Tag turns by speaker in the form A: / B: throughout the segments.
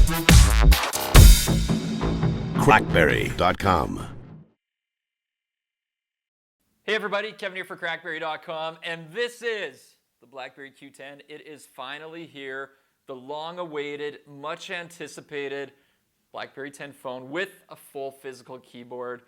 A: CrackBerry.com.
B: Hey everybody, Kevin here for CrackBerry.com, and this is the BlackBerry Q10. It is finally here, the long-awaited, much-anticipated BlackBerry 10 phone with a full physical keyboard.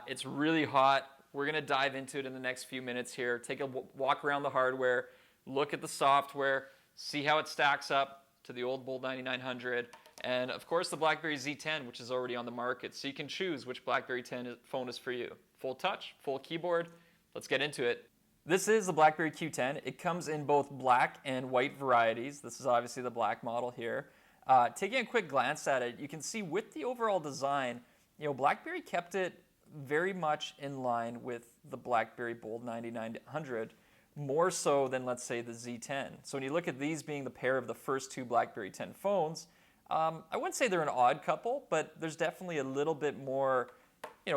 B: It's really hot. We're going to dive into it in the next few minutes here, take a walk around the hardware, look at the software, see how it stacks up to the old Bold 9900, and of course the BlackBerry Z10, which is already on the market, so you can choose which BlackBerry 10 phone is for you. Full touch, full keyboard. Let's get into it. This is the BlackBerry Q10. It comes in both black and white varieties. This is obviously the black model here. Taking a quick glance at it, you can see with the overall design, BlackBerry kept it very much in line with the BlackBerry Bold 9900, more so than, let's say, the Z10. So when you look at these being the pair of the first two BlackBerry 10 phones, I wouldn't say they're an odd couple, but there's definitely a little bit more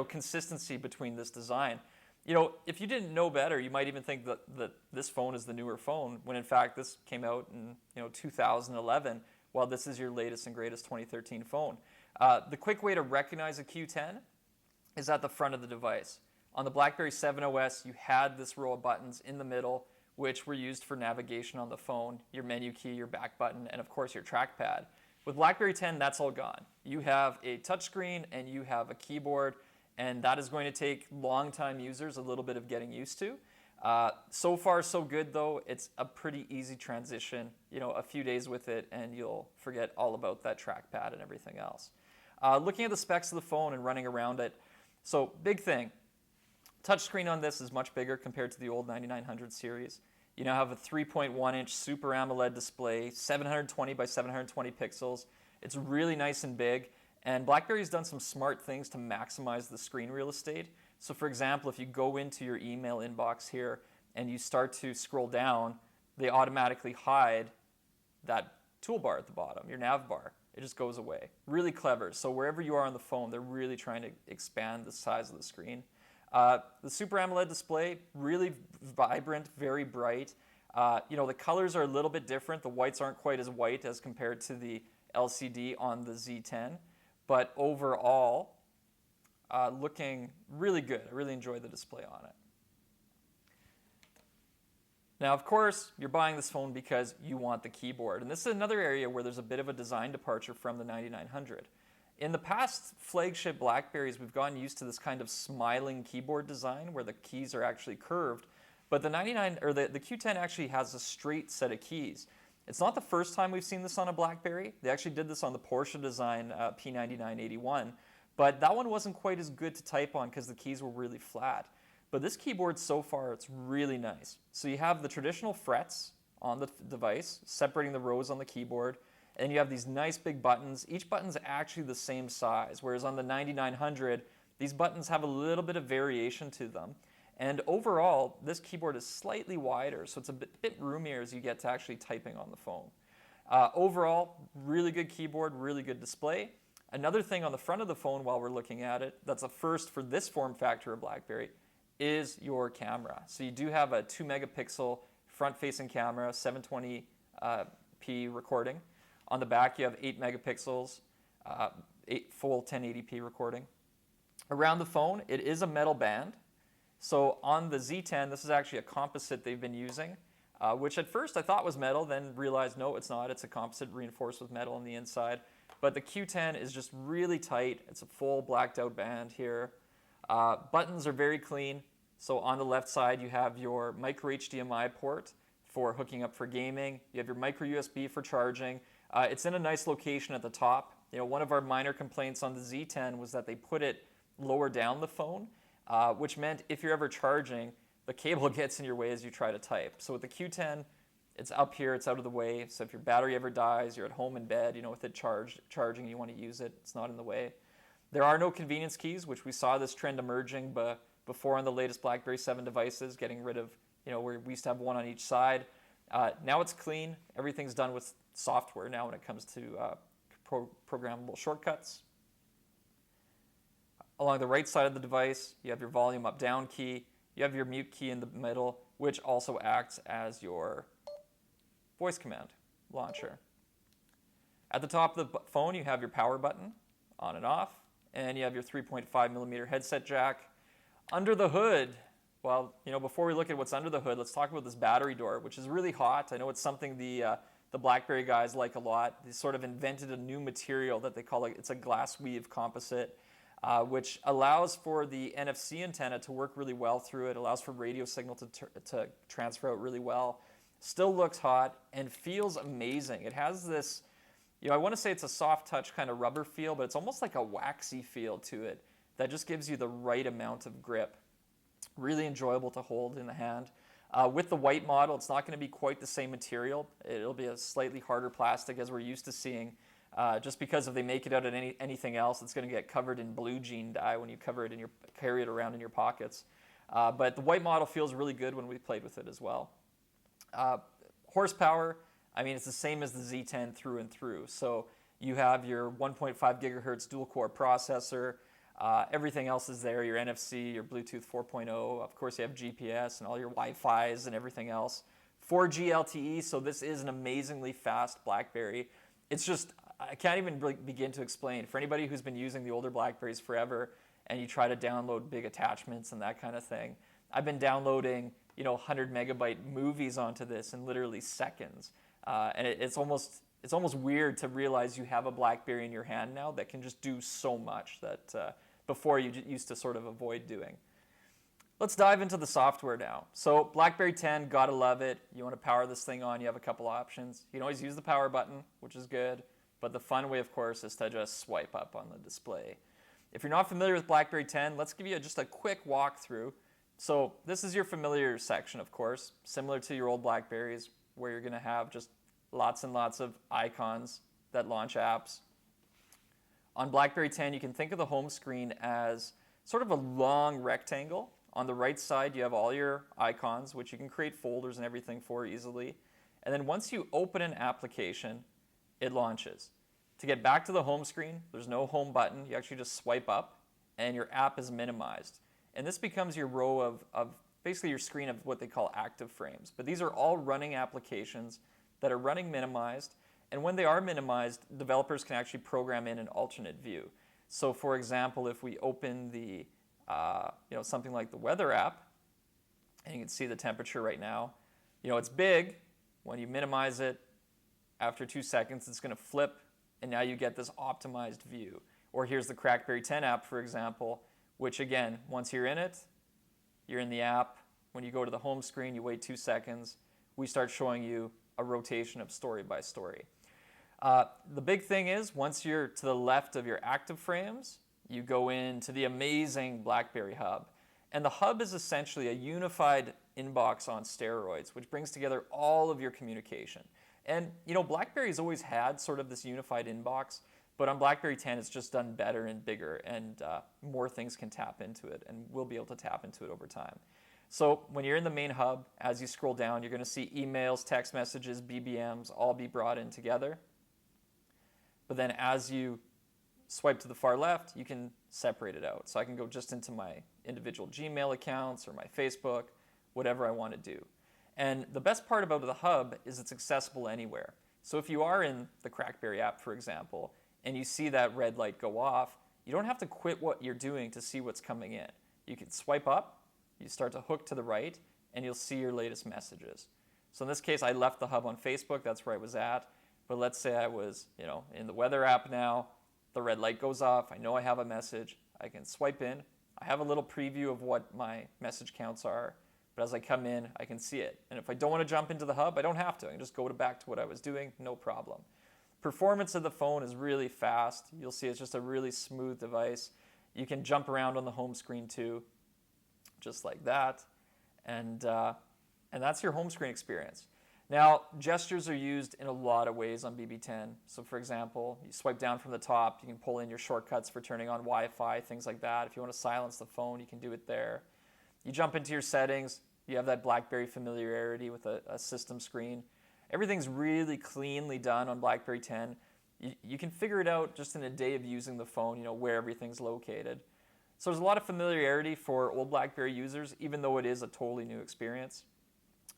B: consistency between this design. If you didn't know better, you might even think that this phone is the newer phone, when in fact this came out in 2011, while this is your latest and greatest 2013 phone. The quick way to recognize a Q10 is at the front of the device. On the BlackBerry 7 OS, you had this row of buttons in the middle, which were used for navigation on the phone, your menu key, your back button, and of course your trackpad. With BlackBerry 10, that's all gone. You have a touchscreen and you have a keyboard, and that is going to take long-time users a little bit of getting used to. So far, so good though. It's a pretty easy transition. A few days with it and you'll forget all about that trackpad and everything else. Looking at the specs of the phone and running around it, so big thing. Touchscreen on this is much bigger compared to the old 9900 series. You now have a 3.1-inch Super AMOLED display, 720 by 720 pixels. It's really nice and big, and BlackBerry's done some smart things to maximize the screen real estate. So for example, if you go into your email inbox here and you start to scroll down, they automatically hide that toolbar at the bottom, your nav bar. It just goes away. Really clever. So wherever you are on the phone, they're really trying to expand the size of the screen. The Super AMOLED display, really vibrant, very bright. The colors are a little bit different. The whites aren't quite as white as compared to the LCD on the Z10. But overall, looking really good. I really enjoyed the display on it. Now, of course, you're buying this phone because you want the keyboard. And this is another area where there's a bit of a design departure from the 9900. In the past flagship BlackBerrys, we've gotten used to this kind of smiling keyboard design where the keys are actually curved. But the the Q10 actually has a straight set of keys. It's not the first time we've seen this on a BlackBerry. They actually did this on the Porsche design P9981. But that one wasn't quite as good to type on because the keys were really flat. But this keyboard so far, it's really nice. So you have the traditional frets on the device, separating the rows on the keyboard. And you have these nice big buttons. Each button's actually the same size, whereas on the 9900, these buttons have a little bit of variation to them. And overall, this keyboard is slightly wider, so it's a bit roomier as you get to actually typing on the phone. Overall, really good keyboard, really good display. Another thing on the front of the phone while we're looking at it, that's a first for this form factor of BlackBerry, is your camera. So you do have a 2 megapixel front-facing camera, 720p recording. On the back, you have 8 megapixels, full 1080p recording. Around the phone, it is a metal band. So on the Z10, this is actually a composite they've been using, which at first I thought was metal, then realized no, it's not. It's a composite reinforced with metal on the inside. But the Q10 is just really tight. It's a full blacked out band here. Buttons are very clean. So on the left side, you have your micro HDMI port for hooking up for gaming. You have your micro USB for charging. It's in a nice location at the top. One of our minor complaints on the Z10 was that they put it lower down the phone, which meant if you're ever charging, the cable gets in your way as you try to type. So with the Q10, it's up here, it's out of the way. So if your battery ever dies, you're at home in bed, with it charging, you want to use it, it's not in the way. There are no convenience keys, which we saw this trend emerging before on the latest BlackBerry 7 devices, getting rid of, where we used to have one on each side. Now it's clean. Everything's done with software now when it comes to programmable shortcuts. Along the right side of the device, you have your volume up-down key. You have your mute key in the middle, which also acts as your voice command launcher. At the top of the phone, you have your power button, on and off, and you have your 3.5 millimeter headset jack. Under the hood, well, before we look at what's under the hood, let's talk about this battery door, which is really hot. I know it's something the BlackBerry guys like a lot. They sort of invented a new material that they call it's a glass weave composite, which allows for the NFC antenna to work really well through it, allows for radio signal to transfer out really well. Still looks hot and feels amazing. It has this, I want to say it's a soft touch kind of rubber feel, but it's almost like a waxy feel to it that just gives you the right amount of grip. Really enjoyable to hold in the hand. With the white model, it's not going to be quite the same material. It'll be a slightly harder plastic as we're used to seeing. Just because if they make it out of anything else, it's going to get covered in blue jean dye when you carry it around in your pockets. But the white model feels really good when we played with it as well. Horsepower, it's the same as the Z10 through and through. So you have your 1.5 gigahertz dual core processor. Everything else is there, your NFC, your Bluetooth 4.0. Of course, you have GPS and all your Wi-Fis and everything else. 4G LTE, so this is an amazingly fast BlackBerry. It's just, I can't even really begin to explain. For anybody who's been using the older BlackBerries forever and you try to download big attachments and that kind of thing, I've been downloading 100 megabyte movies onto this in literally seconds. And it's almost weird to realize you have a BlackBerry in your hand now that can just do so much that before you used to sort of avoid doing. Let's dive into the software now. So BlackBerry 10, gotta love it. You want to power this thing on, you have a couple options. You can always use the power button, which is good, but the fun way, of course, is to just swipe up on the display. If you're not familiar with BlackBerry 10, let's give you just a quick walkthrough. So this is your familiar section, of course, similar to your old BlackBerries, where you're going to have just lots and lots of icons that launch apps. On BlackBerry 10, you can think of the home screen as sort of a long rectangle. On the right side, you have all your icons, which you can create folders and everything for easily. And then once you open an application, it launches. To get back to the home screen, there's no home button. You actually just swipe up, and your app is minimized. And this becomes your row of basically your screen of what they call active frames. But these are all running applications that are running minimized. And when they are minimized, developers can actually program in an alternate view. So for example, if we open the, something like the weather app, and you can see the temperature right now, it's big. When you minimize it, after 2 seconds, it's going to flip, and now you get this optimized view. Or here's the CrackBerry 10 app, for example, which again, once you're in it, you're in the app. When you go to the home screen, you wait 2 seconds. We start showing you a rotation of story by story. The big thing is, once you're to the left of your active frames, you go into the amazing BlackBerry Hub. And the Hub is essentially a unified inbox on steroids, which brings together all of your communication. And BlackBerry's always had sort of this unified inbox, but on BlackBerry 10, it's just done better and bigger, and more things can tap into it, and we'll be able to tap into it over time. So when you're in the main hub, as you scroll down, you're going to see emails, text messages, BBMs, all be brought in together. But then as you swipe to the far left, you can separate it out. So I can go just into my individual Gmail accounts or my Facebook, whatever I want to do. And the best part about the hub is it's accessible anywhere. So if you are in the CrackBerry app, for example, and you see that red light go off, you don't have to quit what you're doing to see what's coming in. You can swipe up, you start to hook to the right, and you'll see your latest messages. So in this case, I left the hub on Facebook, that's where I was at. But let's say I was, in the weather app now, the red light goes off, I know I have a message, I can swipe in, I have a little preview of what my message counts are, but as I come in, I can see it. And if I don't want to jump into the hub, I don't have to. I can just go back to what I was doing, no problem. Performance of the phone is really fast. You'll see it's just a really smooth device. You can jump around on the home screen too, just like that. And that's your home screen experience. Now, gestures are used in a lot of ways on BB10. So for example, you swipe down from the top, you can pull in your shortcuts for turning on Wi-Fi, things like that. If you want to silence the phone, you can do it there. You jump into your settings, you have that BlackBerry familiarity with a system screen. Everything's really cleanly done on BlackBerry 10. You can figure it out just in a day of using the phone, where everything's located. So there's a lot of familiarity for old BlackBerry users, even though it is a totally new experience.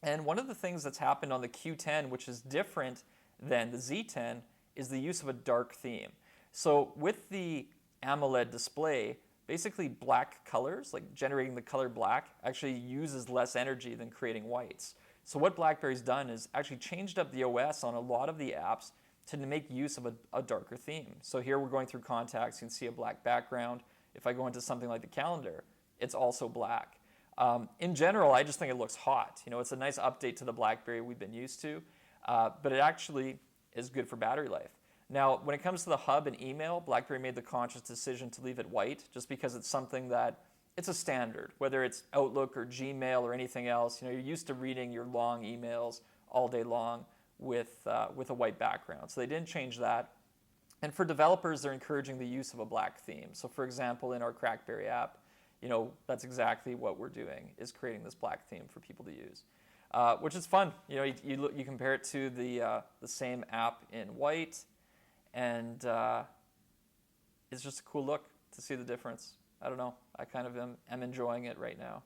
B: And one of the things that's happened on the Q10, which is different than the Z10, is the use of a dark theme. So with the AMOLED display, basically black colors, like generating the color black, actually uses less energy than creating whites. So what BlackBerry's done is actually changed up the OS on a lot of the apps to make use of a darker theme. So here we're going through contacts, you can see a black background. If I go into something like the calendar, it's also black. In general, I just think it looks hot. You know, it's a nice update to the BlackBerry we've been used to, but it actually is good for battery life. Now, when it comes to the hub and email, BlackBerry made the conscious decision to leave it white just because it's something that it's a standard, whether it's Outlook or Gmail or anything else. You know, you're used to reading your long emails all day long with a white background. So they didn't change that. And for developers, they're encouraging the use of a black theme. So for example, in our CrackBerry app, you know, that's exactly what we're doing, is creating this black theme for people to use, which is fun. You know, you compare it to the same app in white, and it's just a cool look to see the difference. I don't know. I kind of am enjoying it right now.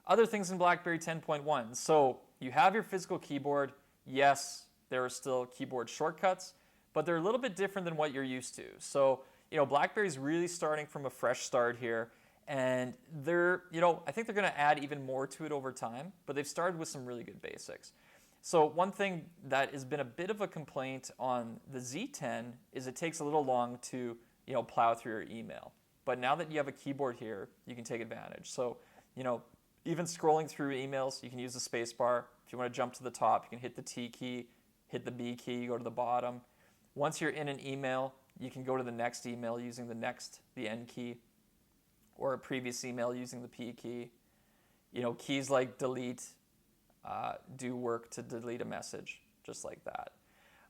B: Other things in BlackBerry 10.1. So you have your physical keyboard. Yes, there are still keyboard shortcuts, but they're a little bit different than what you're used to. So, you know, BlackBerry's really starting from a fresh start here, and I think they're going to add even more to it over time, but they've started with some really good basics. So one thing that has been a bit of a complaint on the Z10 is it takes a little long to, you know, plow through your email. But now that you have a keyboard here, you can take advantage. So, you know, even scrolling through emails, you can use the space bar. If you want to jump to the top, you can hit the T key, hit the B key, go to the bottom. Once you're in an email, you can go to the next email using the N key, or a previous email using the P key. You know, keys like delete do work to delete a message, just like that.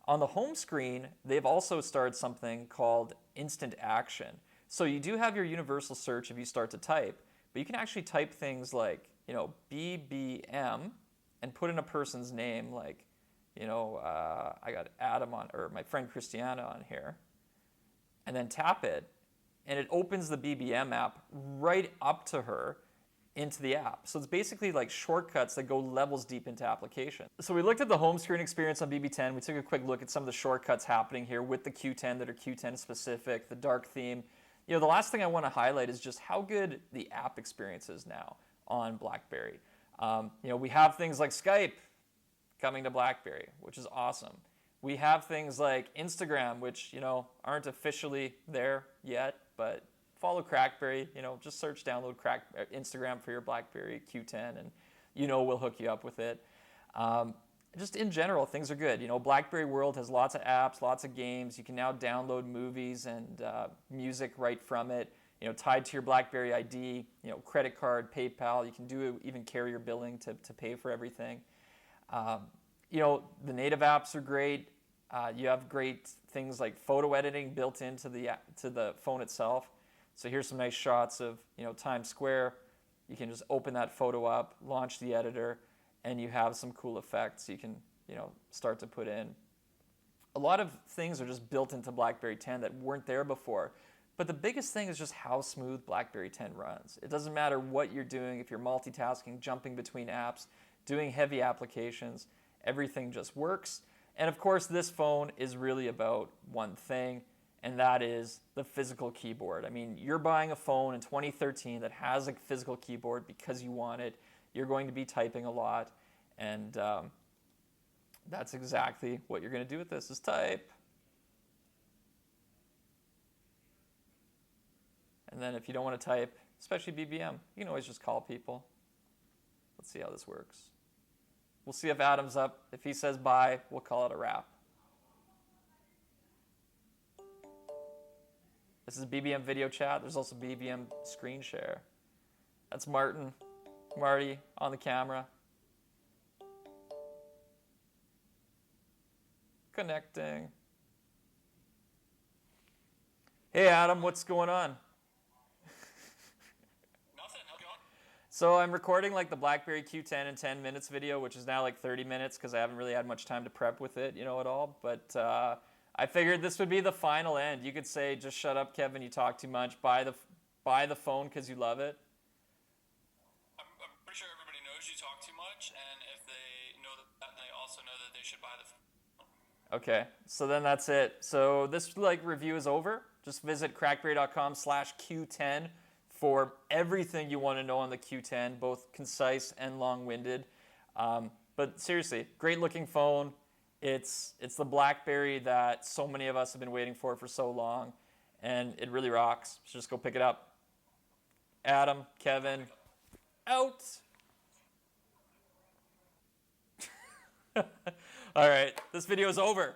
B: On the home screen, they've also started something called instant action. So you do have your universal search if you start to type, but you can actually type things like, you know, BBM and put in a person's name, like, you know, I got Adam on, or my friend Christiana on here, and then tap it, and it opens the BBM app right up to her into the app. So it's basically like shortcuts that go levels deep into application. So we looked at the home screen experience on BB10. We took a quick look at some of the shortcuts happening here with the Q10 that are Q10 specific, the dark theme. You know, the last thing I want to highlight is just how good the app experience is now on BlackBerry. You know, we have things like Skype coming to BlackBerry, which is awesome. We have things like Instagram, which, you know, aren't officially there yet, but follow CrackBerry. You know, just search, download Instagram for your BlackBerry Q10, and you know we'll hook you up with it. Just in general, things are good. You know, BlackBerry World has lots of apps, lots of games. You can now download movies and music right from it. You know, tied to your BlackBerry ID. You know, credit card, PayPal. You can do even carrier billing to pay for everything. You know, the native apps are great. You have great things like photo editing built into the phone itself. So here's some nice shots of, you know, Times Square. You can just open that photo up, launch the editor, and you have some cool effects you can, you know, start to put in. A lot of things are just built into BlackBerry 10 that weren't there before. But the biggest thing is just how smooth BlackBerry 10 runs. It doesn't matter what you're doing, if you're multitasking, jumping between apps, doing heavy applications, everything just works. And of course, this phone is really about one thing, and that is the physical keyboard. I mean, you're buying a phone in 2013 that has a physical keyboard because you want it. You're going to be typing a lot, and that's exactly what you're going to do with this, is type. And then if you don't want to type, especially BBM, you can always just call people. Let's see how this works. We'll see if Adam's up. If he says bye, we'll call it a wrap. This is BBM video chat. There's also BBM screen share. That's Marty on the camera. Connecting. Hey Adam, what's going on? So I'm recording like the BlackBerry Q10 in 10 minutes video, which is now like 30 minutes because I haven't really had much time to prep with it, you know, at all. But I figured this would be the final end. You could say, just shut up, Kevin, you talk too much. Buy the phone because you love it.
A: I'm pretty sure everybody knows you talk too much, and if they know that, they also know that they should buy
B: Okay, so then that's it. So this review is over. Just visit crackberry.com/Q10 for everything you want to know on the Q10, both concise and long-winded. But seriously, great looking phone. It's the BlackBerry that so many of us have been waiting for so long, and it really rocks. So just go pick it up. Adam, Kevin, out. All right, this video is over.